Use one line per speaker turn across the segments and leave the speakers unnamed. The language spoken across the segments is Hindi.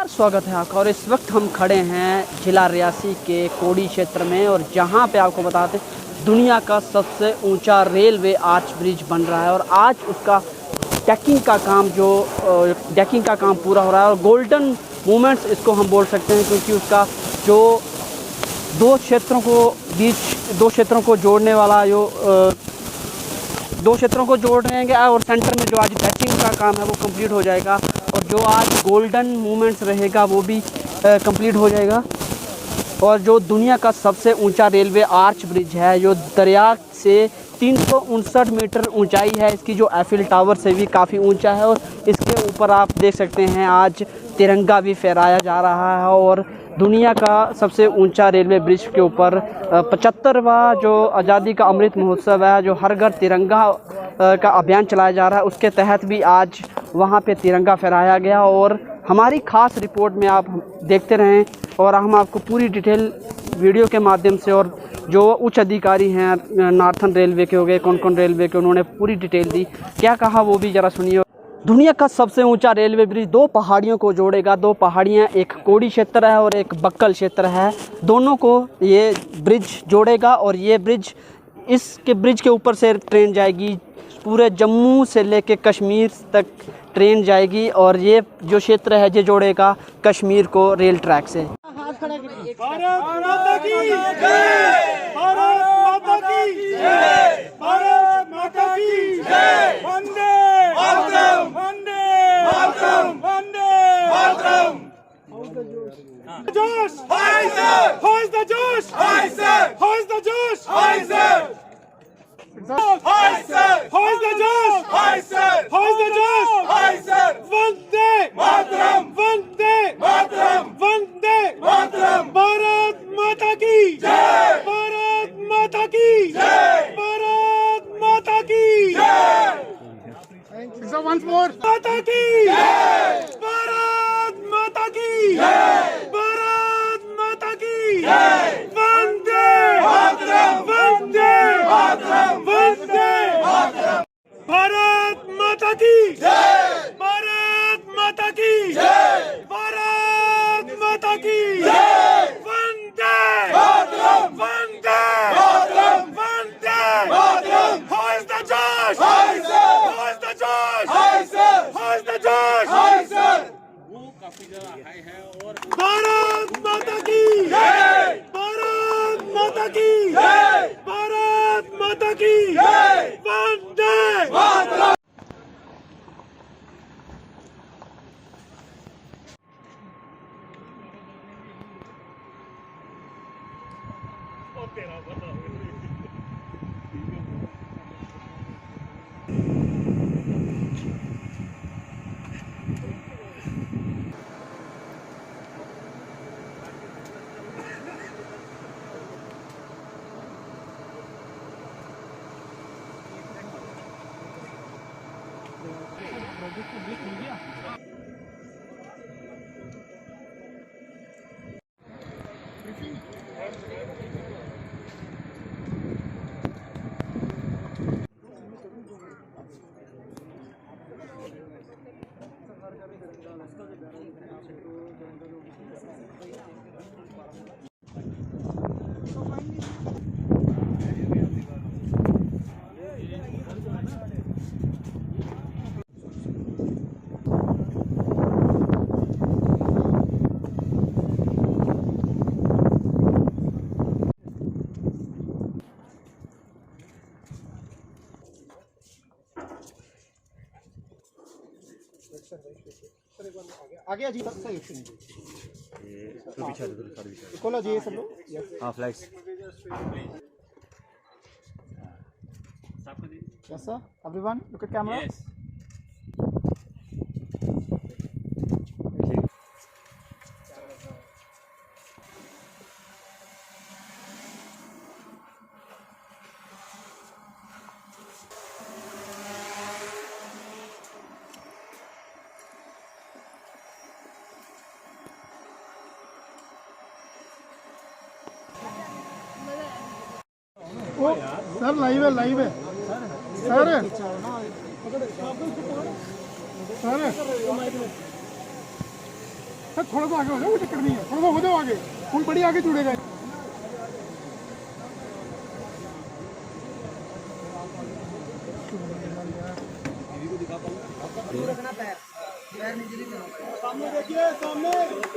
नमस्कार, स्वागत है आपका। और इस वक्त हम खड़े हैं जिला रियासी के कोड़ी क्षेत्र में, और जहां पे आपको बताते हैं दुनिया का सबसे ऊंचा रेलवे आर्च ब्रिज बन रहा है। और आज उसका डेकिंग का काम पूरा हो रहा है। और गोल्डन मोमेंट्स इसको हम बोल सकते हैं, क्योंकि उसका जो दो क्षेत्रों को जोड़ने वाला दो क्षेत्रों को जोड़ रहे हैं, और सेंटर में जो आज डेकिंग का काम है वो कंप्लीट हो जाएगा। और जो आज गोल्डन मोमेंट्स रहेगा वो भी कंप्लीट हो जाएगा। और जो दुनिया का सबसे ऊंचा रेलवे आर्च ब्रिज है, जो दरिया से 359 मीटर ऊंचाई है, इसकी जो एफिल टावर से भी काफ़ी ऊंचा है। और इसके ऊपर आप देख सकते हैं आज तिरंगा भी फहराया जा रहा है। और दुनिया का सबसे ऊंचा रेलवे ब्रिज के ऊपर 75वां जो आज़ादी का अमृत महोत्सव है, जो हर घर तिरंगा का अभियान चलाया जा रहा है, उसके तहत भी आज वहां पे तिरंगा फहराया गया। और हमारी खास रिपोर्ट में आप देखते रहें, और हम आपको पूरी डिटेल वीडियो के माध्यम से, और जो उच्च अधिकारी हैं नॉर्थन रेलवे के हो गए, कौन कौन रेलवे के, उन्होंने पूरी डिटेल दी, क्या कहा वो भी ज़रा सुनिए। दुनिया का सबसे ऊंचा रेलवे ब्रिज दो पहाड़ियों को जोड़ेगा। दो पहाड़ियां, एक कोड़ी क्षेत्र है और एक बक्कल क्षेत्र है, दोनों को ये ब्रिज जोड़ेगा। और ये ब्रिज, इसके ब्रिज के ऊपर से ट्रेन जाएगी, पूरे जम्मू से लेके कश्मीर तक ट्रेन जाएगी। और ये जो क्षेत्र है ये जोड़ेगा कश्मीर को रेल ट्रैक से।
Once more. Mata ki jai. Bharat Mata ki jai. Bharat Mata ki jai. Vande Mataram. Vande Mataram. Vande Mataram. Bharat Mata ki jai. Bharat Mata ki jai. Bharat Mata ki jai. Vande Mataram. Vande Mataram. Vande Mataram. Hoist the Josh. Hoist the Josh. वो काफी ज्यादा हाई है। और भारत माता की जय। भारत माता की जय। भारत माता की जय। वंदे मातरम। आगे जी सही ऑप्शन है। खोलो जी ये सब लोग। हाँ flags. Yes sir. Everyone look at camera. Yes. Sir live है सर सर
सर थोड़ा सा आगे हो जाओ, कोई चक्कर नहीं है, थोड़ा सा हो जाओ आगे, कोई बड़ी आगे जुड़ेगा।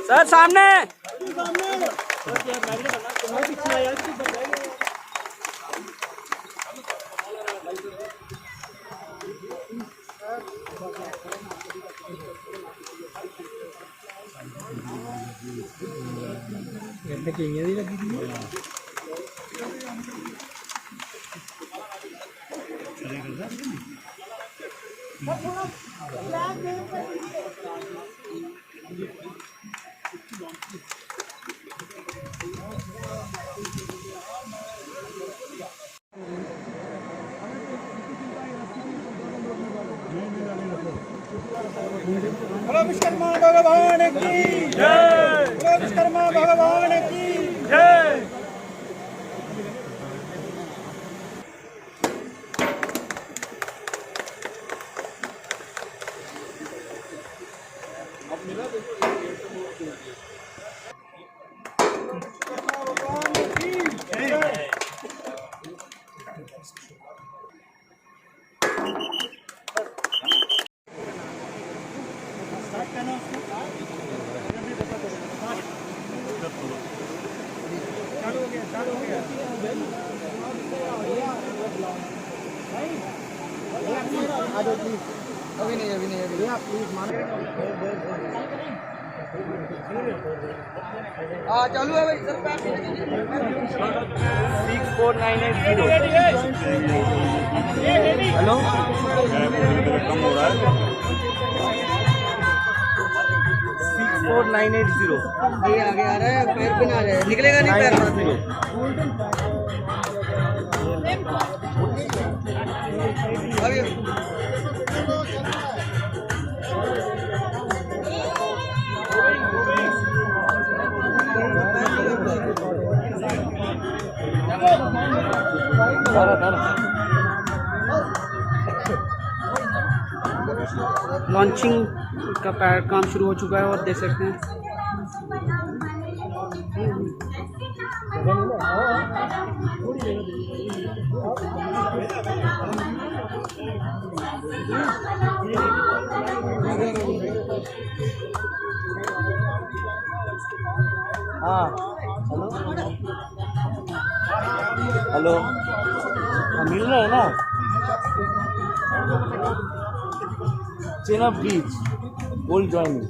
सर सामने।
बोलो विश्वकर्मा भगवान की जय, बोलो विश्वकर्मा भगवान की जय।
चालू है भाई सर।
6498 हेलो।
कम हो रहा है।
64980
ये आगे आ रहा है, पैर पे ना रहा है, निकलेगा नहीं पैर से। अभी
लॉन्चिंग का काम शुरू हो चुका है और देख सकते हैं।
हाँ हेलो हेलो, मिल रहा है ना? चेना ब्रिज ओल्ड जॉइनिंग।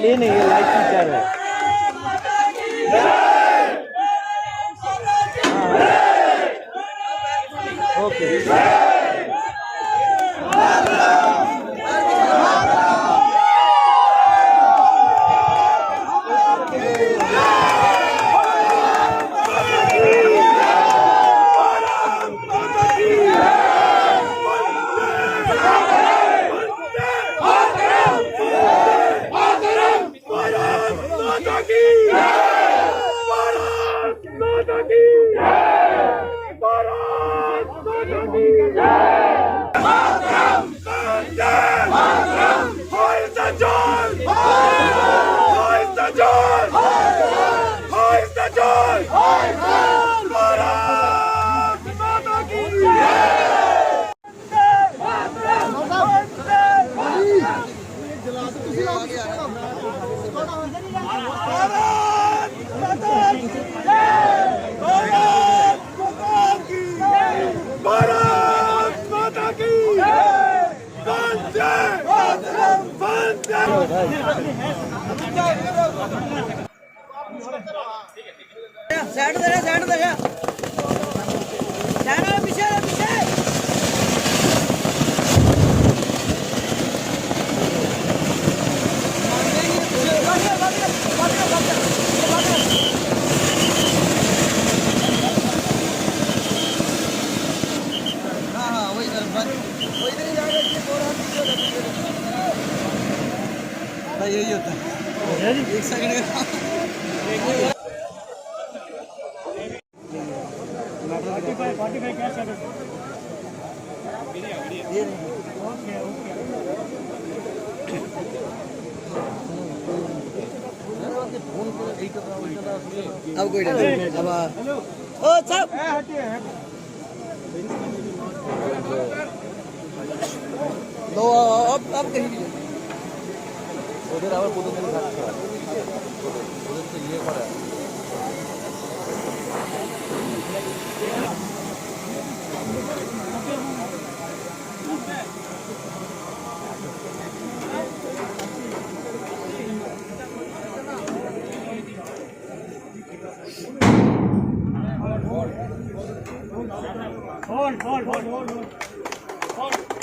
ये नहीं, ये लाइट फीचर है। ओके
साइड दे जा, साइड दे जा, जाना पीछे पीछे। हाँ वही सर, वही नहीं जाएगा, यही होता है। एक सेकंड का अब कोई नहीं अब ओ सब दो अब कहीं नहीं
ওদের আবার প্রথম দিন থাকতে হয় ওদের তো ইয়ে করে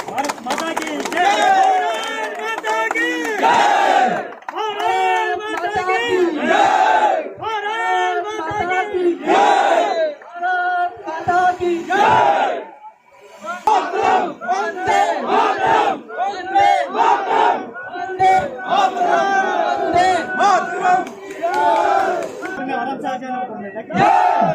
भारत माता की जय भारत माता की जय भारत माता की जय भारत माता की जय भारत माता की जय वंदे मातरम वंदे मातरम वंदे मातरम वंदे मातरम आराम से आ जाना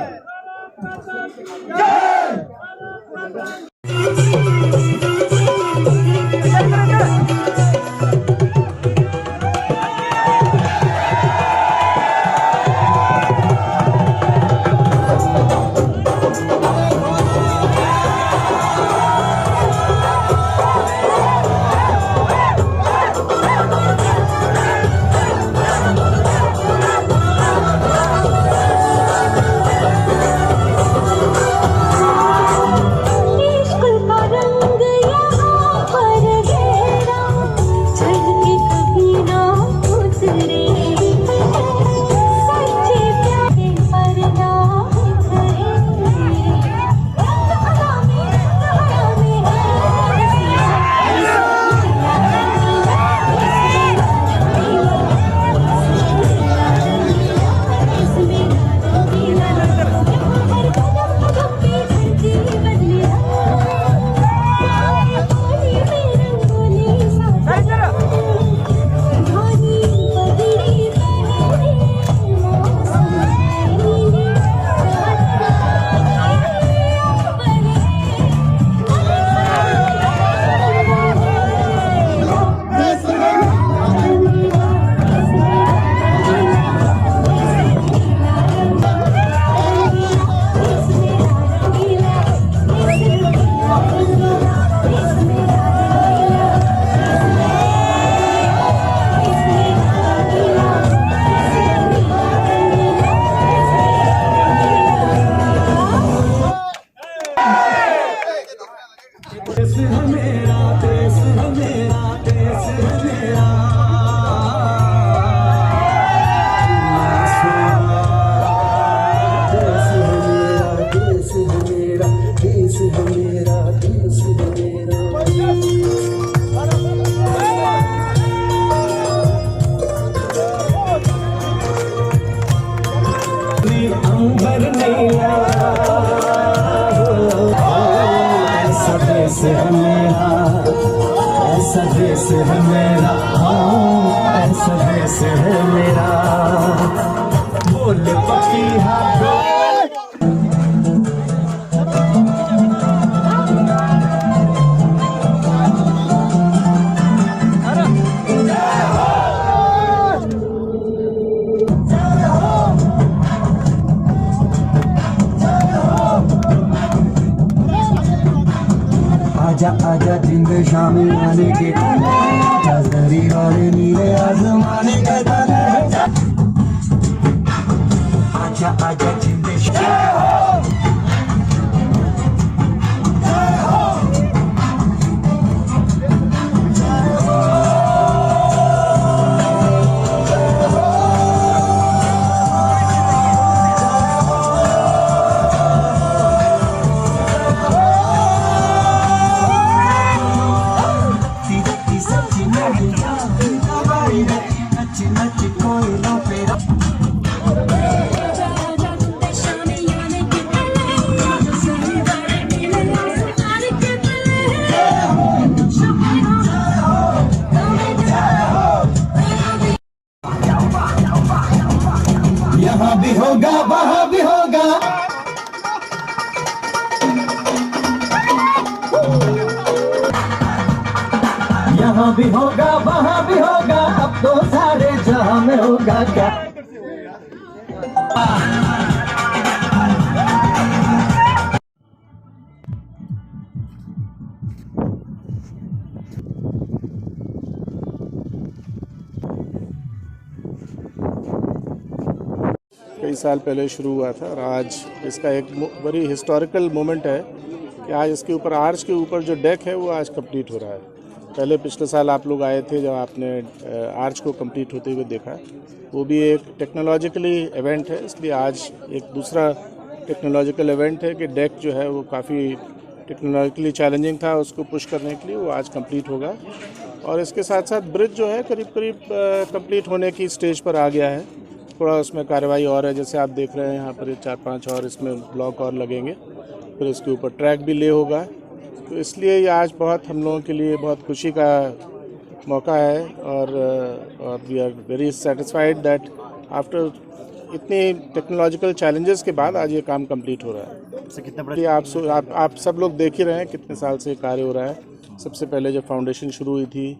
देश है मेरा, हाँ ऐसा देश है मेरा, बोल पकीहा आजा आजा जिंद शामी आने के दरी वाले नीले आसमाने के आजा आजा जिंद यहाँ भी होगा वहाँ भी होगा। यहाँ भी होगा वहाँ भी होगा, अब तो सारे जहाँ में होगा क्या।
कई साल पहले शुरू हुआ था और आज इसका एक बड़ी हिस्टोरिकल मोमेंट है कि आज इसके ऊपर आर्च के ऊपर जो डेक है वो आज कंप्लीट हो रहा है। पहले पिछले साल आप लोग आए थे जब आपने आर्च को कंप्लीट होते हुए देखा, वो भी एक टेक्नोलॉजिकली इवेंट है, इसलिए आज एक दूसरा टेक्नोलॉजिकल इवेंट है कि डेक जो है वो काफ़ी टेक्नोलॉजिकली चैलेंजिंग था, उसको पुश करने के लिए वो आज कंप्लीट होगा। और इसके साथ साथ ब्रिज जो है करीब करीब कंप्लीट होने की स्टेज पर आ गया है। थोड़ा उसमें कार्रवाई और है, जैसे आप देख रहे हैं यहाँ पर 4-5 और इसमें ब्लॉक और लगेंगे, फिर इसके ऊपर ट्रैक भी ले होगा। तो इसलिए ये आज बहुत हम लोगों के लिए बहुत खुशी का मौका है और we are very satisfied that after इतने टेक्नोलॉजिकल चैलेंजेस के बाद आज ये काम कंप्लीट हो रहा है। कि आप सब लोग देख ही रहे हैं कितने साल से कार्य हो रहा है। सबसे पहले जब फाउंडेशन शुरू हुई थी,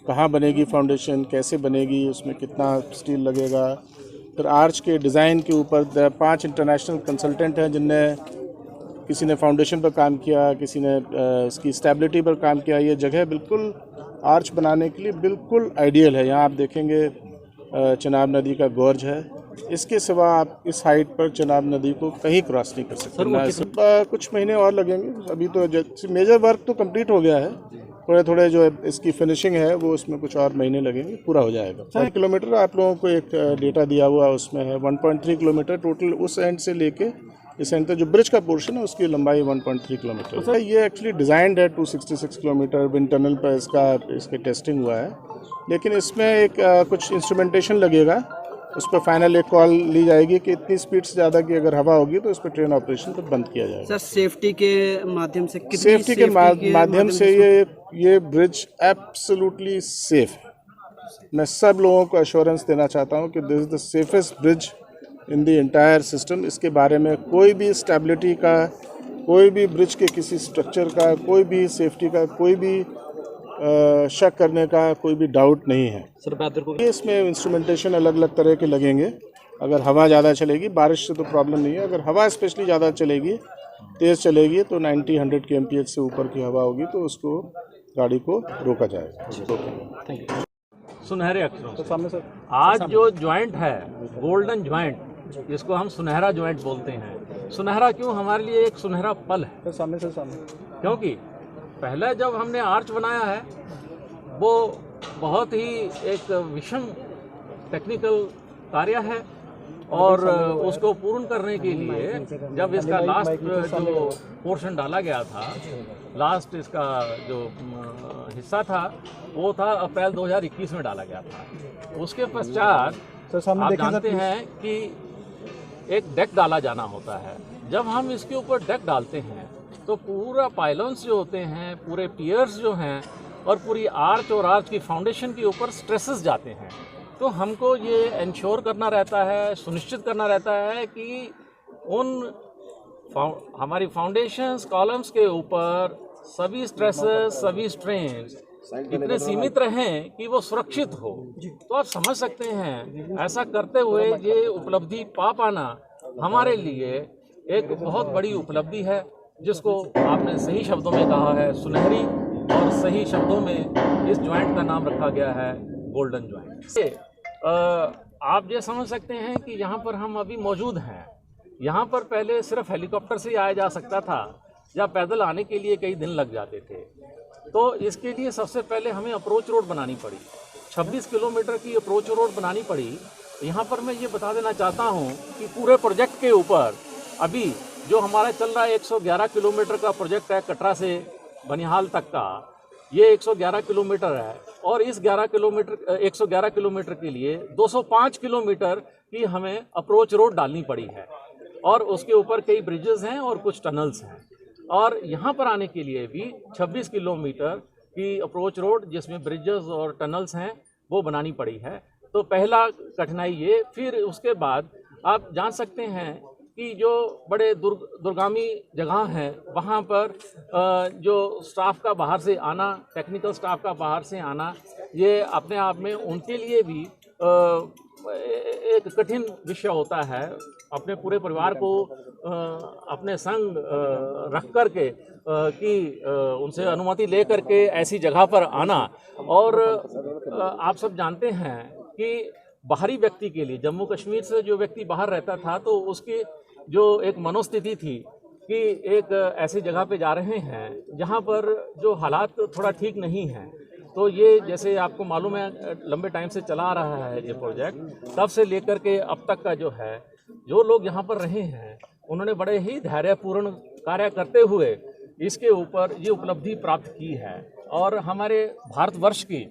कहाँ बनेगी फाउंडेशन, कैसे बनेगी, उसमें कितना स्टील लगेगा, फिर आर्च के डिज़ाइन के ऊपर 5 इंटरनेशनल कंसल्टेंट हैं जिनने किसी ने फाउंडेशन पर काम किया, किसी ने इसकी स्टेबिलिटी पर काम किया। ये जगह बिल्कुल आर्च बनाने के लिए बिल्कुल आइडियल है। यहाँ आप देखेंगे चिनाब नदी का गोर्ज है, इसके सिवा आप इस हाइट पर चिनाब नदी को कहीं क्रॉस नहीं कर सकते। कुछ महीने और लगेंगे, अभी तो मेजर वर्क तो कंप्लीट हो गया है, थोड़े थोड़े जो इसकी फिनिशिंग है वो उसमें कुछ और महीने लगेंगे, पूरा हो जाएगा। 1 किलोमीटर आप लोगों को एक डेटा दिया हुआ उसमें है। 1.3 किलोमीटर टोटल उस एंड से लेके इस एंड तक जो ब्रिज का पोर्शन है उसकी लंबाई 1.3 किलोमीटर। ये एक्चुअली डिज़ाइंड है 266 किलोमीटर विंड टनल पर इसके टेस्टिंग हुआ है, लेकिन इसमें एक कुछ इंस्ट्रूमेंटेशन लगेगा, उस पर फाइनल एक कॉल ली जाएगी कि इतनी स्पीड से ज़्यादा की अगर हवा होगी तो उस पर ट्रेन ऑपरेशन तो बंद किया जाएगा।
सर सेफ्टी के माध्यम से
सेफ्टी के माध्यम से ये ब्रिज एब्सोल्युटली सेफ है। मैं सब लोगों को एश्योरेंस देना चाहता हूँ कि this is the safest bridge in the entire system. इसके बारे में कोई भी स्टेबिलिटी का, कोई भी ब्रिज के किसी स्ट्रक्चर का, कोई भी सेफ्टी का, कोई भी शक करने का कोई भी डाउट नहीं है। सर इसमें इंस्ट्रूमेंटेशन अलग अलग तरह के लगेंगे। अगर हवा ज़्यादा चलेगी, बारिश से तो प्रॉब्लम नहीं है, अगर हवा स्पेशली ज़्यादा चलेगी, तेज़ चलेगी तो 90-100 kmph से ऊपर की हवा होगी तो उसको गाड़ी को रोका जाएगा।
सुनहरे अक्षरों से आज जो ज्वाइंट है, गोल्डन ज्वाइंट, जिसको हम सुनहरा ज्वाइंट बोलते हैं। सुनहरा क्यों? हमारे लिए एक सुनहरा पल है। सामने से सामने, क्योंकि पहले जब हमने आर्च बनाया है वो बहुत ही एक विषम टेक्निकल कार्य है और उसको पूर्ण करने के लिए जब इसका लास्ट जो पोर्शन डाला गया था, लास्ट इसका जो हिस्सा था वो था अप्रैल 2021 में डाला गया था। उसके पश्चात आप जानते हैं कि एक डेक डाला जाना होता है। जब हम इसके ऊपर डेक डालते हैं तो पूरा पाइलॉन्स जो होते हैं, पूरे पियर्स जो हैं और पूरी आर्च और आर्च की फाउंडेशन के ऊपर स्ट्रेसेस जाते हैं। तो हमको ये इंश्योर करना रहता है, सुनिश्चित करना रहता है कि हमारी फाउंडेशंस कॉलम्स के ऊपर सभी स्ट्रेसेस, सभी स्ट्रेन्स इतने सीमित रहें कि वो सुरक्षित हो। तो आप समझ सकते हैं ऐसा करते हुए ये उपलब्धि पा पाना हमारे लिए एक बहुत बड़ी उपलब्धि है, जिसको आपने सही शब्दों में कहा है सुनहरी, और सही शब्दों में इस ज्वाइंट का नाम रखा गया है गोल्डन ज्वाइंट। आप ये समझ सकते हैं कि यहाँ पर हम अभी मौजूद हैं। यहाँ पर पहले सिर्फ हेलीकॉप्टर से आया जा सकता था या पैदल आने के लिए कई दिन लग जाते थे। तो इसके लिए सबसे पहले हमें अप्रोच रोड बनानी पड़ी, 26 किलोमीटर की अप्रोच रोड बनानी पड़ी। यहाँ पर मैं ये बता देना चाहता हूँ कि पूरे प्रोजेक्ट के ऊपर अभी जो हमारा चल रहा है 111 किलोमीटर का प्रोजेक्ट है, कटरा से बनिहाल तक का, ये 111 किलोमीटर है और इस 111 किलोमीटर के लिए 205 किलोमीटर की हमें अप्रोच रोड डालनी पड़ी है और उसके ऊपर कई ब्रिजेस हैं और कुछ टनल्स हैं। और यहाँ पर आने के लिए भी 26 किलोमीटर की अप्रोच रोड जिसमें ब्रिजेस और टनल्स हैं वो बनानी पड़ी है। तो पहला कठिनाई ये, फिर उसके बाद आप जान सकते हैं कि जो बड़े दुर्गामी जगह हैं वहाँ पर जो स्टाफ का बाहर से आना, टेक्निकल स्टाफ का बाहर से आना, ये अपने आप में उनके लिए भी एक कठिन विषय होता है। अपने पूरे परिवार को अपने संग रख कर के कि उनसे अनुमति ले कर के ऐसी जगह पर आना। और आप सब जानते हैं कि बाहरी व्यक्ति के लिए, जम्मू कश्मीर से जो व्यक्ति बाहर रहता था तो उसकी जो एक मनोस्थिति थी कि एक ऐसी जगह पे जा रहे हैं जहाँ पर जो हालात थोड़ा ठीक नहीं हैं। तो ये जैसे आपको मालूम है लंबे टाइम से चला आ रहा है ये प्रोजेक्ट, तब से लेकर के अब तक का जो है, जो लोग यहाँ पर रहे हैं उन्होंने बड़े ही धैर्यपूर्ण कार्य करते हुए इसके ऊपर ये उपलब्धि प्राप्त की है। और हमारे भारतवर्ष की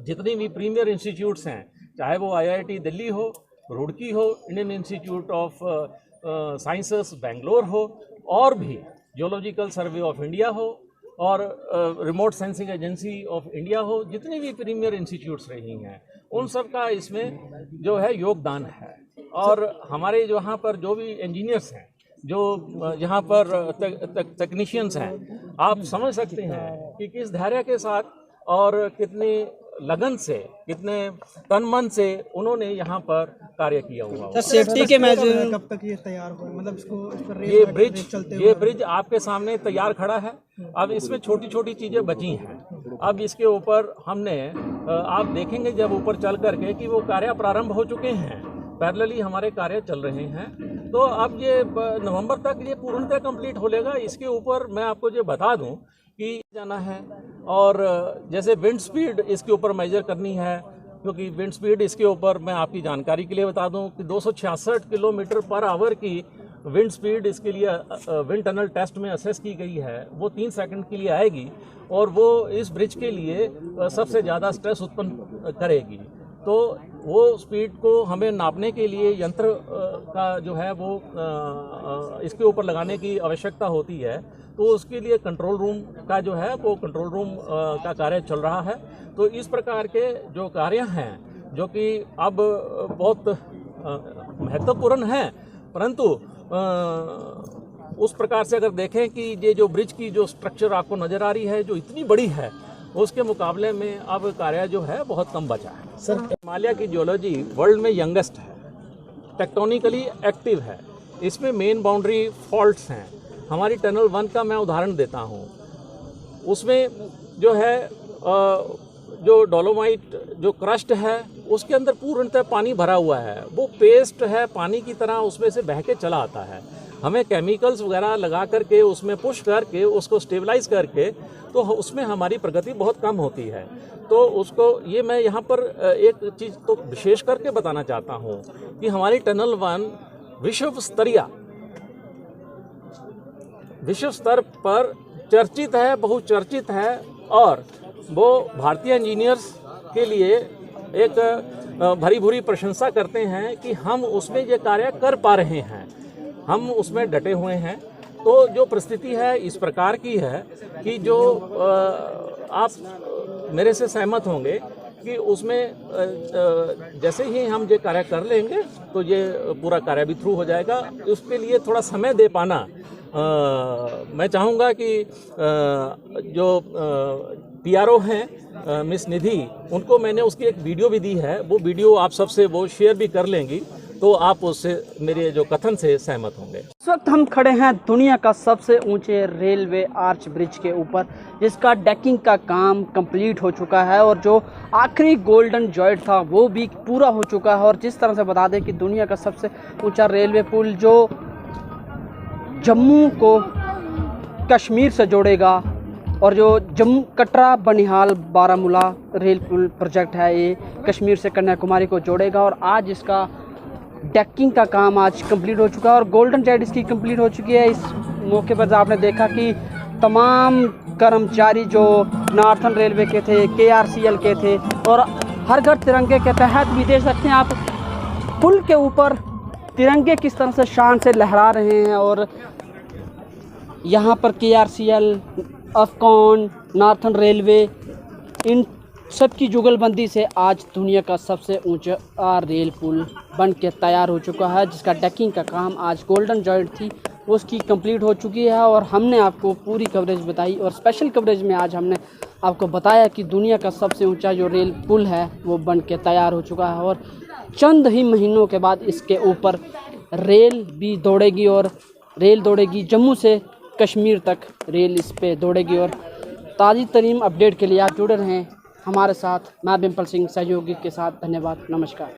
जितनी भी प्रीमियर इंस्टीट्यूट्स हैं, चाहे वो IIT दिल्ली हो, रुड़की हो, Indian institute of sciences Bangalore हो, और भी जियोलॉजिकल सर्वे ऑफ इंडिया हो और remote sensing agency of India हो, जितनी भी प्रीमियर इंस्टीट्यूट्स रही हैं उन सब का इसमें जो है योगदान है। और हमारे जो यहाँ पर जो भी इंजीनियर्स हैं, जो यहाँ पर टेक्नीशियंस हैं, आप समझ सकते हैं कि किस धैर्य के साथ और कितनी लगन से, कितने तन मन से उन्होंने यहाँ पर कार्य किया हुआ है।
सेफ्टी के मेजर
कब तक ये तैयार हो, मतलब इसको इस पर रेस
ये ब्रिज आपके सामने तैयार खड़ा है। अब इसमें छोटी छोटी चीज़ें बची हैं। अब इसके ऊपर हमने आप देखेंगे जब ऊपर चल करके कि वो कार्य प्रारंभ हो चुके हैं, पैरेलली हमारे कार्य चल रहे हैं। तो अब ये नवंबर तक ये पूर्णतः कंप्लीट हो लेगा। इसके ऊपर मैं आपको ये बता दूं कि जाना है, और जैसे विंड स्पीड इसके ऊपर मेजर करनी है, क्योंकि विंड स्पीड इसके ऊपर मैं आपकी जानकारी के लिए बता दूं कि 266 किलोमीटर पर आवर की विंड स्पीड इसके लिए विंड टनल टेस्ट में असेस की गई है। वो 3 सेकंड के लिए आएगी और वो इस ब्रिज के लिए सबसे ज़्यादा स्ट्रेस उत्पन्न करेगी। तो वो स्पीड को हमें नापने के लिए यंत्र का जो है वो इसके ऊपर लगाने की आवश्यकता होती है। तो उसके लिए कंट्रोल रूम का जो है वो कंट्रोल रूम का कार्य चल रहा है। तो इस प्रकार के जो कार्य हैं जो कि अब बहुत महत्वपूर्ण हैं, परंतु उस प्रकार से अगर देखें कि ये जो ब्रिज की जो स्ट्रक्चर आपको नज़र आ रही है जो इतनी बड़ी है, उसके मुकाबले में अब कार्य जो है बहुत कम बचा है। सर, हिमालय की जियोलॉजी वर्ल्ड में यंगेस्ट है, टेक्टोनिकली एक्टिव है। इसमें मेन बाउंड्री फॉल्ट्स हैं। हमारी टनल 1 का मैं उदाहरण देता हूँ। उसमें जो है जो डोलोमाइट जो क्रस्ट है उसके अंदर पूर्णतः पानी भरा हुआ है। वो पेस्ट है, पानी की तरह उसमें से बह के चला आता है। हमें केमिकल्स वगैरह लगा करके उसमें पुश करके उसको स्टेबलाइज करके तो उसमें हमारी प्रगति बहुत कम होती है। तो उसको ये मैं यहाँ पर एक चीज़ तो विशेष करके बताना चाहता हूँ कि हमारी टनल 1 विश्व स्तर पर चर्चित है, बहुचर्चित है, और वो भारतीय इंजीनियर्स के लिए एक भरी भूरी प्रशंसा करते हैं कि हम उसमें ये कार्य कर पा रहे हैं, हम उसमें डटे हुए हैं। तो जो परिस्थिति है इस प्रकार की है कि जो आप मेरे से सहमत होंगे कि उसमें जैसे ही हम ये कार्य कर लेंगे तो ये पूरा कार्य भी थ्रू हो जाएगा। उसके लिए थोड़ा समय दे पाना मैं चाहूँगा कि जो PRO हैं मिस निधि, उनको मैंने उसकी एक वीडियो भी दी है। वो वीडियो आप सबसे वो शेयर भी कर लेंगी तो आप उससे मेरे जो कथन से सहमत होंगे।
इस वक्त हम खड़े हैं दुनिया का सबसे ऊंचे रेलवे आर्च ब्रिज के ऊपर, जिसका डेकिंग का काम कंप्लीट हो चुका है और जो आखिरी गोल्डन जॉइंट था वो भी पूरा हो चुका है। और जिस तरह से बता दें कि दुनिया का सबसे ऊंचा रेलवे पुल जो जम्मू को कश्मीर से जोड़ेगा और जो जम्मू कटरा बनिहाल बारामूला रेल पुल प्रोजेक्ट है, ये कश्मीर से कन्याकुमारी को जोड़ेगा। और आज इसका डेकिंग का काम आज कंप्लीट हो चुका है और गोल्डन जॉइंट इसकी कंप्लीट हो चुकी है। इस मौके पर आपने देखा कि तमाम कर्मचारी जो नॉर्थन रेलवे के थे, KRCL के थे, और हर घर तिरंगे के तहत भी देख सकते हैं आप पुल के ऊपर तिरंगे किस तरह से शान से लहरा रहे हैं। और यहाँ पर KRCL, अफकॉन, नॉर्थन रेलवे, इन सबकी जुगलबंदी से आज दुनिया का सबसे ऊंचा रेल पुल बन के तैयार हो चुका है, जिसका डेकिंग का काम आज गोल्डन जॉइंट थी उसकी कंप्लीट हो चुकी है। और हमने आपको पूरी कवरेज बताई और स्पेशल कवरेज में आज हमने आपको बताया कि दुनिया का सबसे ऊंचा जो रेल पुल है वो बन के तैयार हो चुका है और चंद ही महीनों के बाद इसके ऊपर रेल भी दौड़ेगी और रेल दौड़ेगी जम्मू से कश्मीर तक रेल इस पे दौड़ेगी। और ताज़ी तरीन अपडेट के लिए आप जुड़े रहें हमारे साथ। मैं बिम्पल सिंह सहयोगी के साथ। धन्यवाद, नमस्कार।